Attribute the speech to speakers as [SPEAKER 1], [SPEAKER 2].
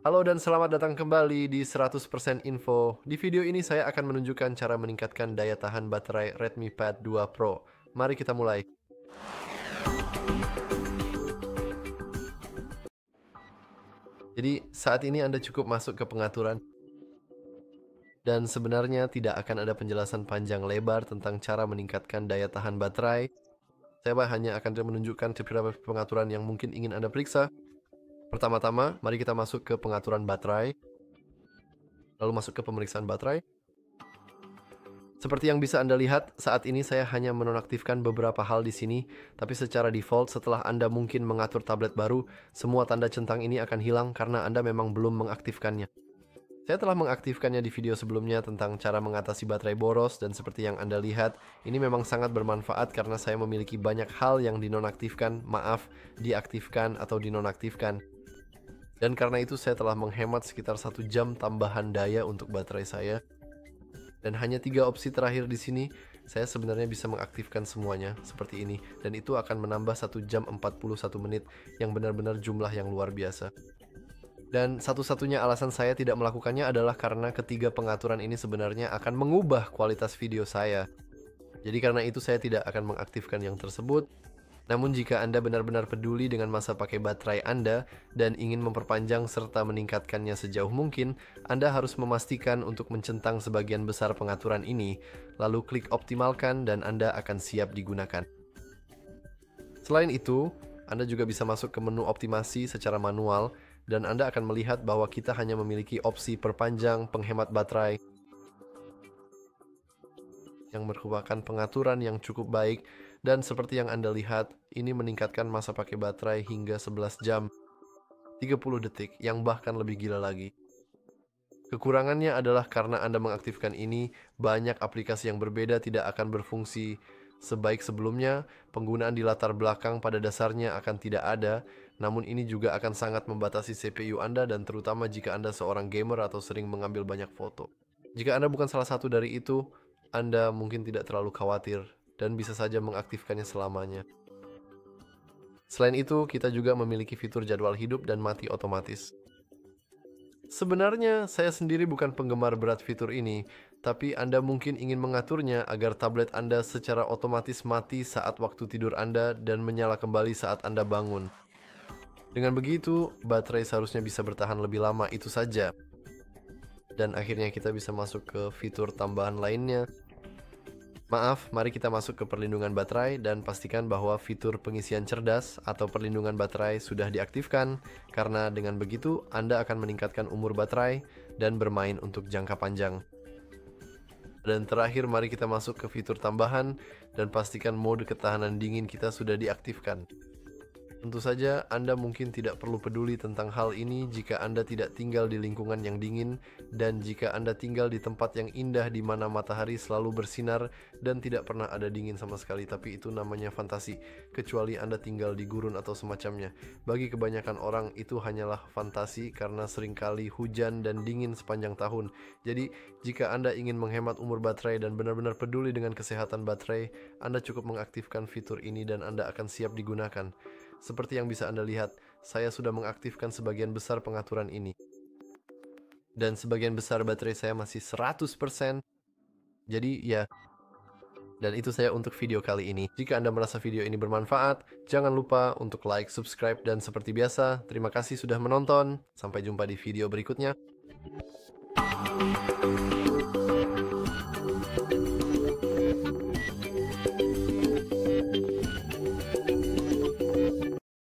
[SPEAKER 1] Halo dan selamat datang kembali di 100% Info. Di video ini saya akan menunjukkan cara meningkatkan daya tahan baterai Redmi Pad 2 Pro. Mari kita mulai. Jadi saat ini Anda cukup masuk ke pengaturan dan sebenarnya tidak akan ada penjelasan panjang lebar tentang cara meningkatkan daya tahan baterai. Saya hanya akan menunjukkan beberapa pengaturan yang mungkin ingin Anda periksa. Pertama-tama, mari kita masuk ke pengaturan baterai, lalu masuk ke pemeriksaan baterai. Seperti yang bisa Anda lihat, saat ini saya hanya menonaktifkan beberapa hal di sini, tapi secara default setelah Anda mungkin mengatur tablet baru, semua tanda centang ini akan hilang karena Anda memang belum mengaktifkannya. Saya telah mengaktifkannya di video sebelumnya tentang cara mengatasi baterai boros, dan seperti yang Anda lihat, ini memang sangat bermanfaat karena saya memiliki banyak hal yang diaktifkan atau dinonaktifkan. Dan karena itu saya telah menghemat sekitar 1 jam tambahan daya untuk baterai saya. Dan hanya 3 opsi terakhir di sini, saya sebenarnya bisa mengaktifkan semuanya seperti ini. Dan itu akan menambah 1 jam 41 menit yang benar-benar jumlah yang luar biasa. Dan satu-satunya alasan saya tidak melakukannya adalah karena ketiga pengaturan ini sebenarnya akan mengubah kualitas video saya. Jadi karena itu saya tidak akan mengaktifkan yang tersebut. Namun jika Anda benar-benar peduli dengan masa pakai baterai Anda dan ingin memperpanjang serta meningkatkannya sejauh mungkin, Anda harus memastikan untuk mencentang sebagian besar pengaturan ini, lalu klik optimalkan dan Anda akan siap digunakan. Selain itu, Anda juga bisa masuk ke menu optimasi secara manual dan Anda akan melihat bahwa kita hanya memiliki opsi perpanjang penghemat baterai yang merupakan pengaturan yang cukup baik, dan seperti yang Anda lihat, ini meningkatkan masa pakai baterai hingga 11 jam 30 detik, yang bahkan lebih gila lagi. Kekurangannya adalah karena Anda mengaktifkan ini, banyak aplikasi yang berbeda tidak akan berfungsi sebaik sebelumnya. Penggunaan di latar belakang pada dasarnya akan tidak ada, namun ini juga akan sangat membatasi CPU Anda, dan terutama jika Anda seorang gamer atau sering mengambil banyak foto. Jika Anda bukan salah satu dari itu, Anda mungkin tidak terlalu khawatir dan bisa saja mengaktifkannya selamanya. Selain itu, kita juga memiliki fitur jadwal hidup dan mati otomatis. Sebenarnya, saya sendiri bukan penggemar berat fitur ini, tapi Anda mungkin ingin mengaturnya agar tablet Anda secara otomatis mati saat waktu tidur Anda dan menyala kembali saat Anda bangun. Dengan begitu, baterai seharusnya bisa bertahan lebih lama, itu saja. Dan akhirnya kita bisa masuk ke fitur tambahan lainnya. Mari kita masuk ke perlindungan baterai dan pastikan bahwa fitur pengisian cerdas atau perlindungan baterai sudah diaktifkan, karena dengan begitu Anda akan meningkatkan umur baterai dan bermain untuk jangka panjang. Dan terakhir, mari kita masuk ke fitur tambahan dan pastikan mode ketahanan dingin kita sudah diaktifkan. Tentu saja, Anda mungkin tidak perlu peduli tentang hal ini jika Anda tidak tinggal di lingkungan yang dingin, dan jika Anda tinggal di tempat yang indah di mana matahari selalu bersinar dan tidak pernah ada dingin sama sekali. Tapi itu namanya fantasi, kecuali Anda tinggal di gurun atau semacamnya. Bagi kebanyakan orang, itu hanyalah fantasi karena seringkali hujan dan dingin sepanjang tahun. Jadi, jika Anda ingin menghemat umur baterai dan benar-benar peduli dengan kesehatan baterai, Anda cukup mengaktifkan fitur ini dan Anda akan siap digunakan. Seperti yang bisa Anda lihat, saya sudah mengaktifkan sebagian besar pengaturan ini. Dan sebagian besar baterai saya masih 100%. Jadi ya, dan itu saya untuk video kali ini. Jika Anda merasa video ini bermanfaat, jangan lupa untuk like, subscribe, dan seperti biasa, terima kasih sudah menonton. Sampai jumpa di video berikutnya.